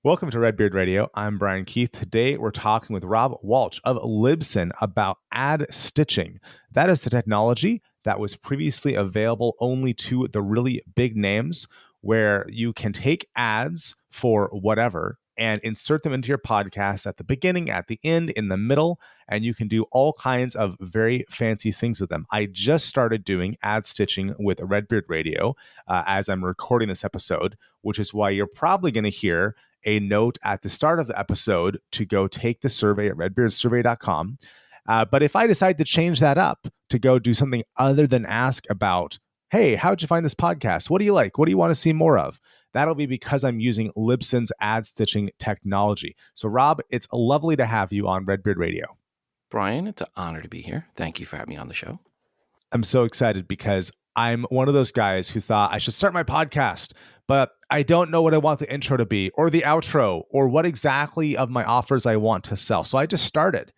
Welcome to Redbeard Radio. I'm Brian Keith. Today we're talking with Rob Walch of Libsyn about ad stitching. That is the technology that was previously available only to the really big names, where you can take ads for whatever and insert them into your podcast at the beginning, at the end, in the middle, and you can do all kinds of very fancy things with them. I just started doing ad stitching with Redbeard Radio as I'm recording this episode, which is why you're probably going to hear a note at the start of the episode to go take the survey at redbeardsurvey.com. But if I decide to change that up to go do something other than ask about, hey, how'd you find this podcast? What do you like? What do you want to see more of? That'll be because I'm using Libsyn's ad stitching technology. So, Rob, it's lovely to have you on Redbeard Radio. Brian, it's an honor to be here. Thank you for having me on the show. I'm so excited because I'm one of those guys who thought I should start my podcast, but I don't know what I want the intro to be or the outro or what exactly of my offers I want to sell. So I just started.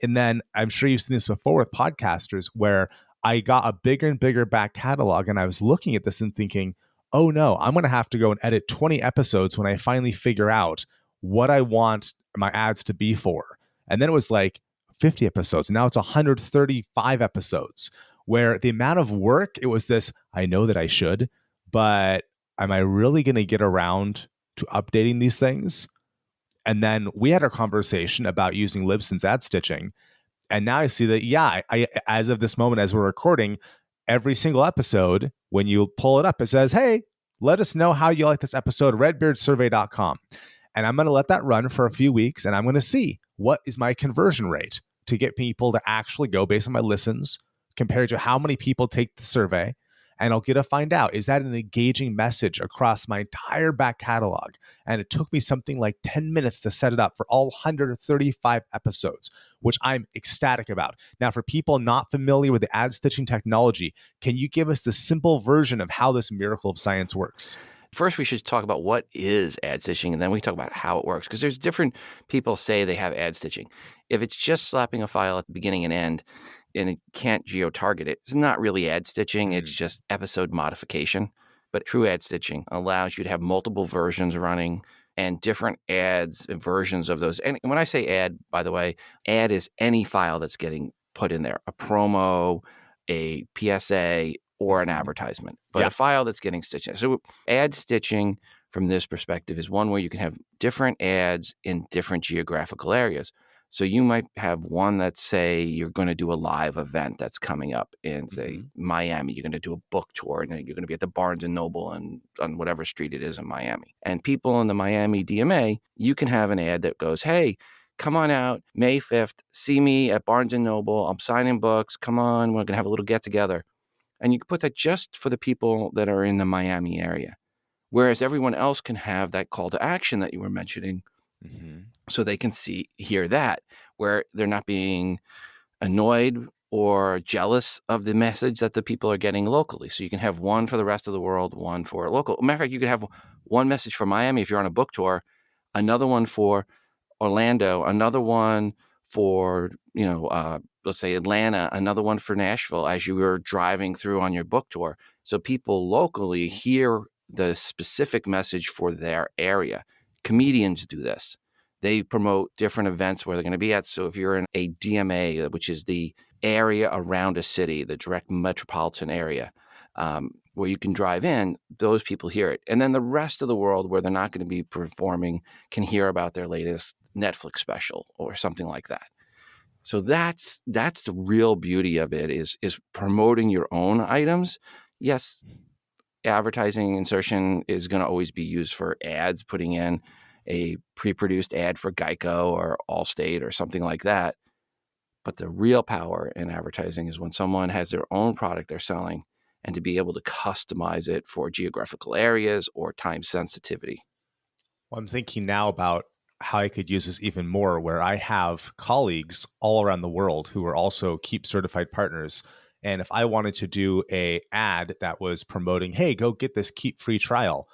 And then I'm sure you've seen this before with podcasters where I got a bigger and bigger back catalog, and I was looking at this and thinking, oh no, I'm going to have to go and edit 20 episodes when I finally figure out what I want my ads to be for. And then it was like 50 episodes. Now it's 135 episodes, where the amount of work, it was this, I know that I should, but am I really going to get around to updating these things? And then we had our conversation about using Libsyn's ad stitching. And now I see that, yeah, I as of this moment, as we're recording, every single episode, when you pull it up, it says, hey, let us know how you like this episode, redbeardsurvey.com. And I'm going to let that run for a few weeks, and I'm going to see what is my conversion rate to get people to actually go based on my listens compared to how many people take the survey. And I'll get to find out, is that an engaging message across my entire back catalog? And it took me something like 10 minutes to set it up for all 135 episodes, which I'm ecstatic about. Now, for people not familiar with the ad stitching technology, can you give us the simple version of how this miracle of science works? First, we should talk about what is ad stitching, and then we talk about how it works, because there's different people say they have ad stitching. If it's just slapping a file at the beginning and end, and it can't geo-target it, it's not really ad stitching. It's just episode modification. But true ad stitching allows you to have multiple versions running and different ads and versions of those. And when I say ad, by the way, ad is any file that's getting put in there, a promo, a PSA, or an advertisement, but a file that's getting stitched. So ad stitching from this perspective is one where you can have different ads in different geographical areas. So you might have one that say you're going to do a live event that's coming up in, say, Miami. You're going to do a book tour, and you're going to be at the Barnes & Noble and on whatever street it is in Miami. And people in the Miami DMA, you can have an ad that goes, hey, come on out May 5th, see me at Barnes & Noble. I'm signing books. Come on, we're going to have a little get-together. And you can put that just for the people that are in the Miami area. Whereas everyone else can have that call to action that you were mentioning. So they can hear that, where they're not being annoyed or jealous of the message that the people are getting locally. So you can have one for the rest of the world, one for local. Matter of fact, you could have one message for Miami if you're on a book tour, another one for Orlando, another one for, let's say Atlanta, another one for Nashville as you were driving through on your book tour. So people locally hear the specific message for their area. Comedians do this. They promote different events where they're going to be at. So if you're in a DMA, which is the area around a city, the direct metropolitan area, where you can drive in, those people hear it. And then the rest of the world where they're not going to be performing can hear about their latest Netflix special or something like that. So that's the real beauty of it is promoting your own items. Yes, advertising insertion is going to always be used for ads, putting in a pre-produced ad for Geico or Allstate or something like that. But the real power in advertising is when someone has their own product they're selling and to be able to customize it for geographical areas or time sensitivity. Well, I'm thinking now about how I could use this even more, where I have colleagues all around the world who are also Keep certified partners. And if I wanted to do a ad that was promoting, hey, go get this Keep free trial,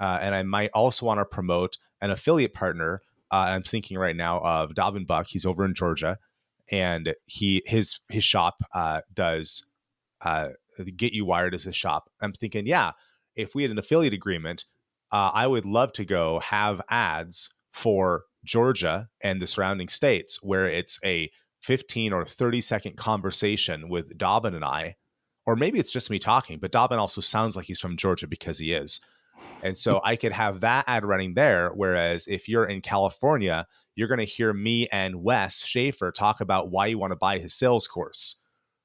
and I might also want to promote an affiliate partner. I'm thinking right now of Dobbin Buck. He's over in Georgia, and his shop does Get You Wired as his shop. I'm thinking, yeah, if we had an affiliate agreement, I would love to go have ads for Georgia and the surrounding states where it's a 15 or 30-second conversation with Dobbin and I, or maybe it's just me talking, but Dobbin also sounds like he's from Georgia because he is. And so I could have that ad running there. Whereas if you're in California, you're going to hear me and Wes Schaefer talk about why you want to buy his sales course.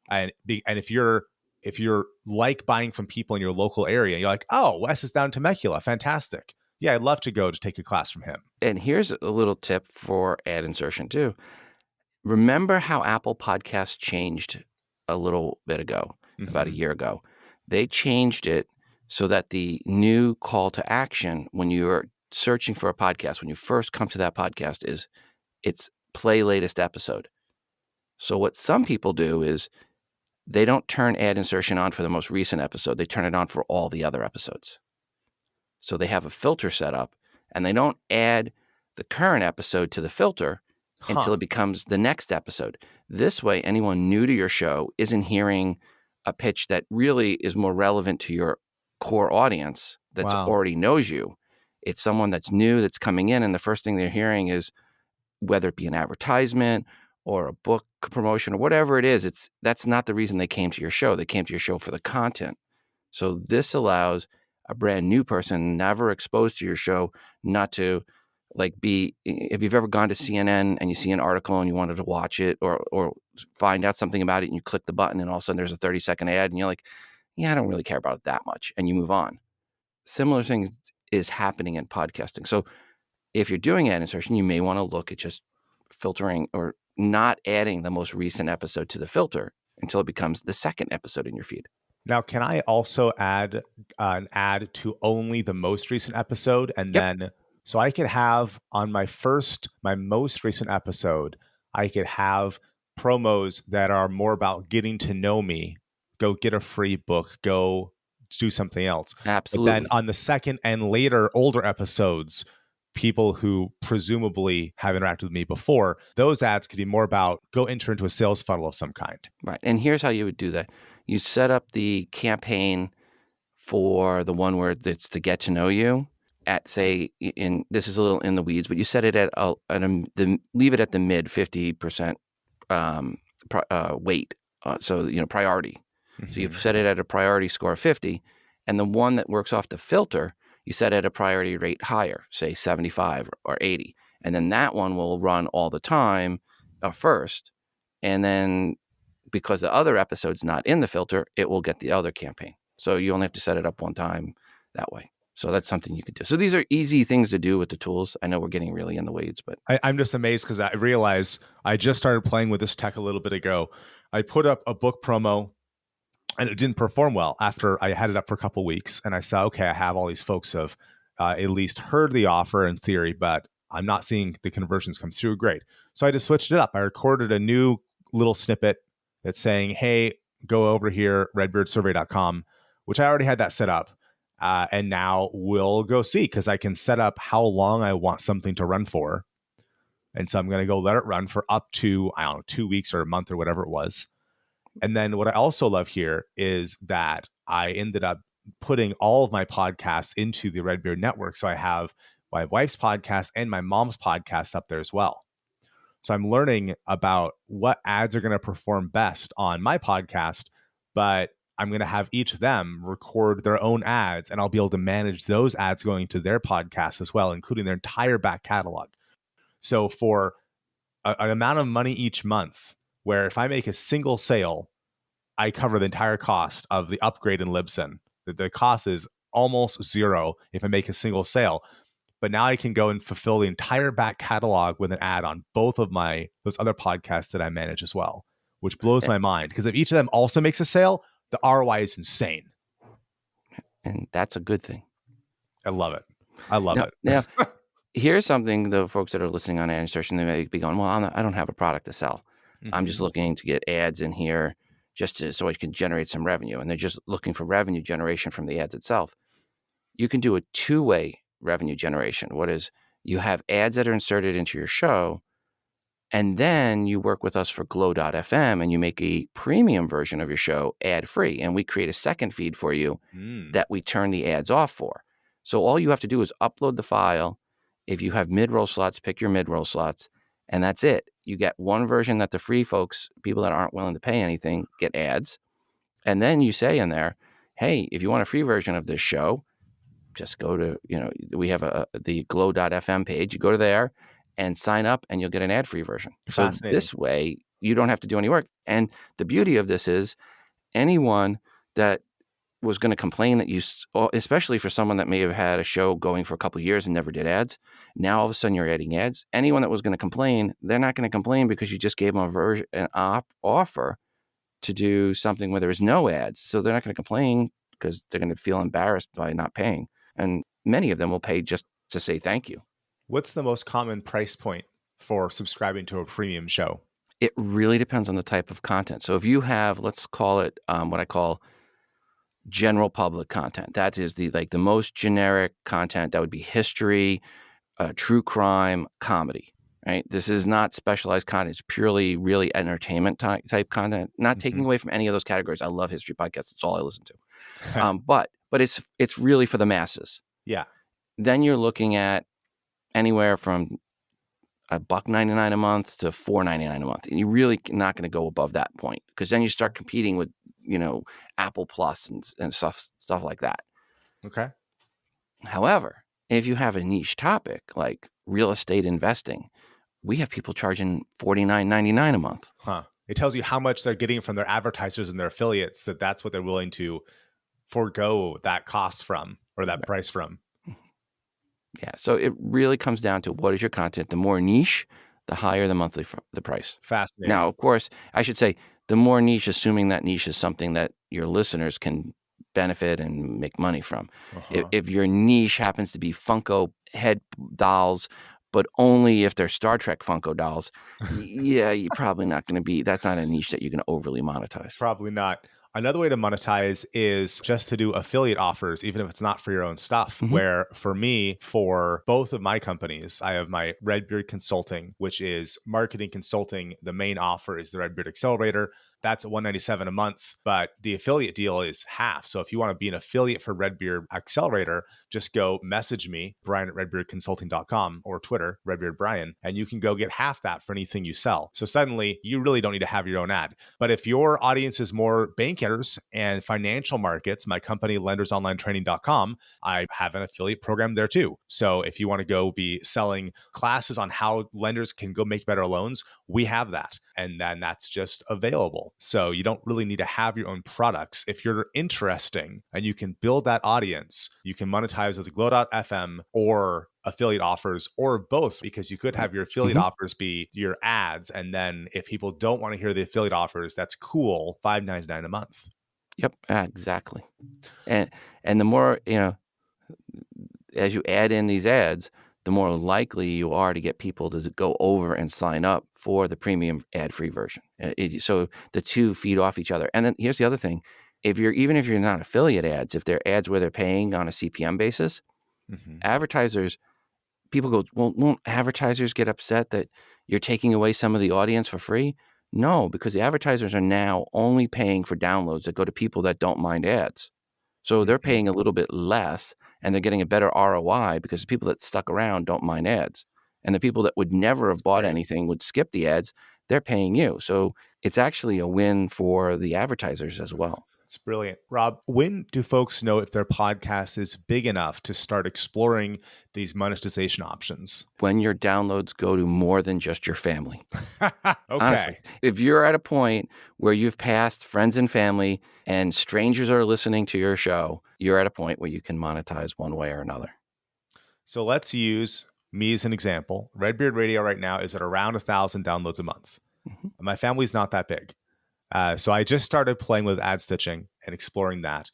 And if you're like buying from people in your local area, you're like, oh, Wes is down in Temecula. Fantastic. Yeah, I'd love to go to take a class from him. And here's a little tip for ad insertion too. Remember how Apple Podcasts changed a little bit ago, about a year ago? They changed it so that the new call to action when you're searching for a podcast, when you first come to that podcast, is it's play latest episode. So what some people do is they don't turn ad insertion on for the most recent episode. They turn it on for all the other episodes. So they have a filter set up and they don't add the current episode to the filter until it becomes the next episode. This way, anyone new to your show isn't hearing a pitch that really is more relevant to your core audience that's already knows you. It's someone that's new that's coming in, and the first thing they're hearing is, whether it be an advertisement or a book promotion or whatever it is, that's not the reason they came to your show. They came to your show for the content. So this allows a brand new person never exposed to your show not to if you've ever gone to CNN and you see an article and you wanted to watch it or find out something about it and you click the button and all of a sudden there's a 30-second ad and you're like, yeah, I don't really care about it that much, and you move on. Similar things is happening in podcasting. So if you're doing ad insertion, you may want to look at just filtering or not adding the most recent episode to the filter until it becomes the second episode in your feed. Now, can I also add an ad to only the most recent episode? And then, so I could have on my most recent episode, I could have promos that are more about getting to know me, go get a free book, go do something else. Absolutely. But then on the second and later older episodes, people who presumably have interacted with me before, those ads could be more about go enter into a sales funnel of some kind. Right. And here's how you would do that. You set up the campaign for the one where it's to get to know you at, say, this is a little in the weeds, but you set it at leave it at the mid 50% weight. So, priority. Mm-hmm. So you set it at a priority score of 50, and the one that works off the filter, you set at a priority rate higher, say 75 or 80. And then that one will run all the time first. And then because the other episode's not in the filter, it will get the other campaign. So you only have to set it up one time that way. So that's something you could do. So these are easy things to do with the tools. I know we're getting really in the weeds, but I'm just amazed because I realize I just started playing with this tech a little bit ago. I put up a book promo and it didn't perform well after I had it up for a couple of weeks. And I saw, okay, I have all these folks have at least heard the offer in theory, but I'm not seeing the conversions come through. Great. So I just switched it up. I recorded a new little snippet that's saying, hey, go over here, redbeardsurvey.com, which I already had that set up. And now we'll go see, because I can set up how long I want something to run for. And so I'm going to go let it run for up to, 2 weeks or a month or whatever it was. And then what I also love here is that I ended up putting all of my podcasts into the Redbeard network. So I have my wife's podcast and my mom's podcast up there as well. So I'm learning about what ads are going to perform best on my podcast, but I'm going to have each of them record their own ads, and I'll be able to manage those ads going to their podcast as well, including their entire back catalog. So for an amount of money each month, where if I make a single sale, I cover the entire cost of the upgrade in Libsyn. The cost is almost zero if I make a single sale. But now I can go and fulfill the entire back catalog with an ad on both of those other podcasts that I manage as well, which blows my mind. Because if each of them also makes a sale, the ROI is insane. And that's a good thing. I love it. I love it. Now, here's something the folks that are listening on ad insertion, they may be going, well, I don't have a product to sell. Mm-hmm. I'm just looking to get ads in here so I can generate some revenue. And they're just looking for revenue generation from the ads itself. You can do a two-way revenue generation. What is, you have ads that are inserted into your show, and then you work with us for Glow.fm and you make a premium version of your show ad-free. And we create a second feed for you that we turn the ads off for. So all you have to do is upload the file. If you have mid-roll slots, pick your mid-roll slots, and that's it. You get one version that the free folks, people that aren't willing to pay anything, get ads. And then you say in there, hey, if you want a free version of this show, just go to, we have the glow.fm page. You go to there and sign up and you'll get an ad-free version. So this way you don't have to do any work. And the beauty of this is anyone that was going to complain that especially for someone that may have had a show going for a couple of years and never did ads, now all of a sudden you're adding ads. Anyone that was going to complain, they're not going to complain because you just gave them an offer to do something where there is no ads. So they're not going to complain because they're going to feel embarrassed by not paying. And many of them will pay just to say thank you. What's the most common price point for subscribing to a premium show? It really depends on the type of content. So if you have, let's call it what I call general public content, that is the most generic content. That would be history, true crime, comedy. Right? This is not specialized content. It's purely really entertainment type content, not taking away from any of those categories. I love history podcasts. It's all I listen to. But it's really for the masses. Yeah. Then you're looking at anywhere from $1.99 a month to $4.99 a month. And you're really not going to go above that point because then you start competing with, Apple Plus and stuff like that. Okay. However, if you have a niche topic like real estate investing, we have people charging $49.99 a month. Huh. It tells you how much they're getting from their advertisers and their affiliates, that's what they're willing to forego that cost from or that price from. Yeah. So it really comes down to what is your content. The more niche, the higher the price. Fascinating. Now, of course, I should say the more niche, assuming that niche is something that your listeners can benefit and make money from. If your niche happens to be Funko head dolls, but only if they're Star Trek Funko dolls, yeah, you're probably not going to be, that's not a niche that you're going to overly monetize. Probably not. Another way to monetize is just to do affiliate offers, even if it's not for your own stuff, where for me, for both of my companies, I have my Redbeard Consulting, which is marketing consulting. The main offer is the Redbeard Accelerator. That's $197 a month, but the affiliate deal is half. So if you want to be an affiliate for Redbeard Accelerator, just go message me, Brian@redbeardconsulting.com, or Twitter, Redbeard Brian, and you can go get half that for anything you sell. So suddenly you really don't need to have your own ad. But if your audience is more bankers and financial markets, my company, lendersonlinetraining.com, I have an affiliate program there too. So if you want to go be selling classes on how lenders can go make better loans, we have that. And then that's just available. So you don't really need to have your own products. If you're interesting and you can build that audience, you can monetize as a glow.fm or affiliate offers or both, because you could have your affiliate offers be your ads. And then if people don't want to hear the affiliate offers, that's cool. $5.99 a month. Yep, exactly. And the more, as you add in these ads, the more likely you are to get people to go over and sign up for the premium ad-free version. So the two feed off each other. And then here's the other thing. Even if you're not affiliate ads, if they're ads where they're paying on a CPM basis, advertisers, people go, well, won't advertisers get upset that you're taking away some of the audience for free? No, because the advertisers are now only paying for downloads that go to people that don't mind ads. So they're paying a little bit less and they're getting a better ROI because the people that stuck around don't mind ads. And the people that would never have bought anything would skip the ads. They're paying you. So it's actually a win for the advertisers as well. It's brilliant. Rob, when do folks know if their podcast is big enough to start exploring these monetization options? When your downloads go to more than just your family. Okay. Honestly, if you're at a point where you've passed friends and family and strangers are listening to your show, you're at a point where you can monetize one way or another. So let's use me as an example. Redbeard Radio right now is at around 1,000 downloads a month. My family's not that big. So I just started playing with ad stitching and exploring that.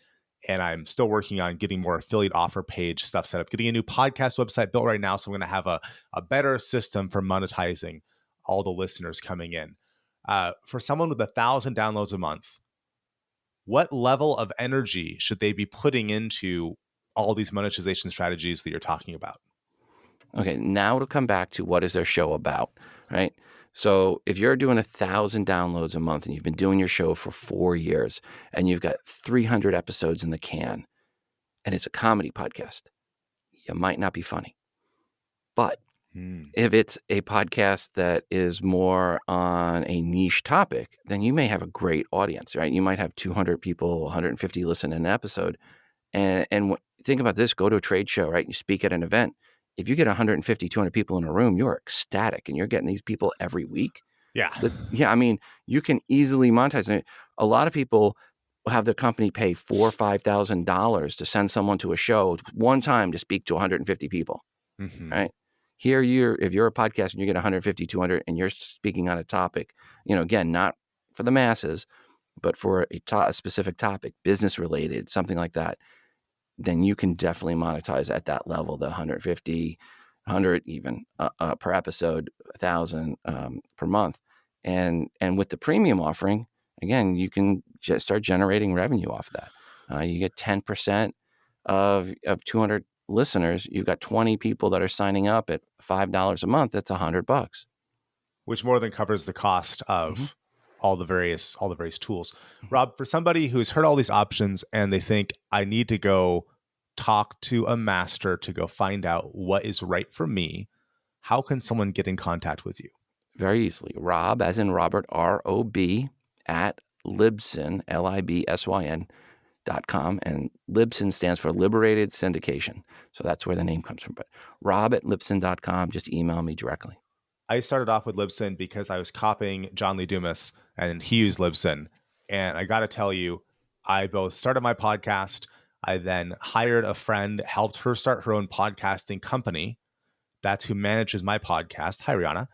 And I'm still working on getting more affiliate offer page stuff set up, getting a new podcast website built right now. So I'm going to have a better system for monetizing all the listeners coming in. For someone with 1,000 downloads a month, what level of energy should they be putting into all these monetization strategies that you're talking about? Okay, now it'll come back to what is their show about, right? So if you're doing 1,000 downloads a month and you've been doing your show for 4 years and you've got 300 episodes in the can and it's a comedy podcast, you might not be funny. But Hmm. if it's a podcast that is more on a niche topic, then you may have a great audience, right? You might have 200 people, 150 listen in an episode. And think about this, go to a trade show, right? You speak at an event. If you get 150, 200 people in a room, you're ecstatic and you're getting these people every week. Yeah. Yeah, I mean, you can easily monetize it. A lot of people have their company pay $4,000 or $5,000 to send someone to a show one time to speak to 150 people, Mm-hmm. right? Here, if you're a podcast and you get 150, 200, and you're speaking on a topic, again, not for the masses, but for a specific topic, business related, something like that, then you can definitely monetize at that level, the 150, 100 even per episode, 1,000 per month. And with the premium offering, again, you can just start generating revenue off that. You get 10% of 200 listeners. You've got 20 people that are signing up at $5 a month. That's $100. Which more than covers the cost Mm-hmm. of all the various tools. Rob, for somebody who's heard all these options and they think I need to go talk to a master to go find out what is right for me, how can someone get in contact with you? Very easily. Rob, as in Robert, ROB, at Libsyn, LIBSYN.com. And Libsyn stands for Liberated Syndication. So that's where the name comes from. But Rob at Libsyn.com, just email me directly. I started off with Libsyn because I was copying John Lee Dumas and he used Libsyn. And I got to tell you, I both started my podcast. I then hired a friend, helped her start her own podcasting company. That's who manages my podcast. Hi, Rihanna.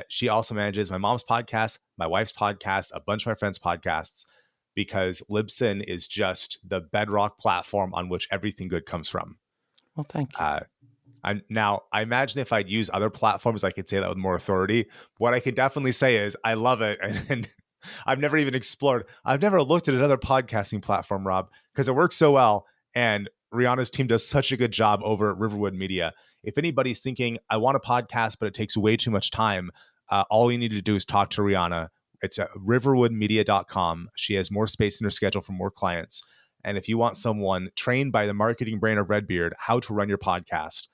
She also manages my mom's podcast, my wife's podcast, a bunch of my friends' podcasts, because Libsyn is just the bedrock platform on which everything good comes from. Well, thank you. I imagine if I'd use other platforms, I could say that with more authority. What I can definitely say is I love it. And I've never even explored. I've never looked at another podcasting platform, Rob, because it works so well. And Rihanna's team does such a good job over at Riverwood Media. If anybody's thinking, I want a podcast, but it takes way too much time, all you need to do is talk to Rihanna. It's at riverwoodmedia.com. She has more space in her schedule for more clients. And if you want someone trained by the marketing brain of Redbeard how to run your podcast,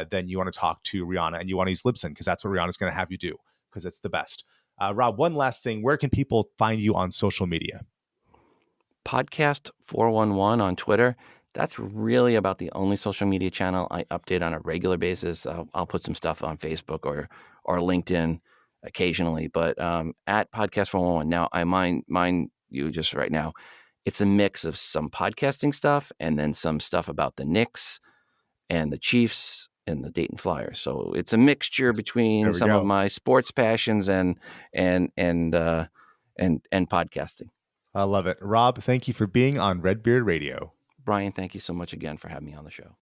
then you want to talk to Rihanna and you want to use Libsyn because that's what Rihanna's going to have you do because it's the best. Rob, one last thing. Where can people find you on social media? Podcast 411 on Twitter. That's really about the only social media channel I update on a regular basis. I'll put some stuff on Facebook or LinkedIn occasionally, but at Podcast 411. Now, I mind you just right now, it's a mix of some podcasting stuff and then some stuff about the Knicks and the Chiefs and the Dayton Flyers. So it's a mixture between some of my sports passions and podcasting. I love it. Rob, thank you for being on Redbeard Radio. Brian, thank you so much again for having me on the show.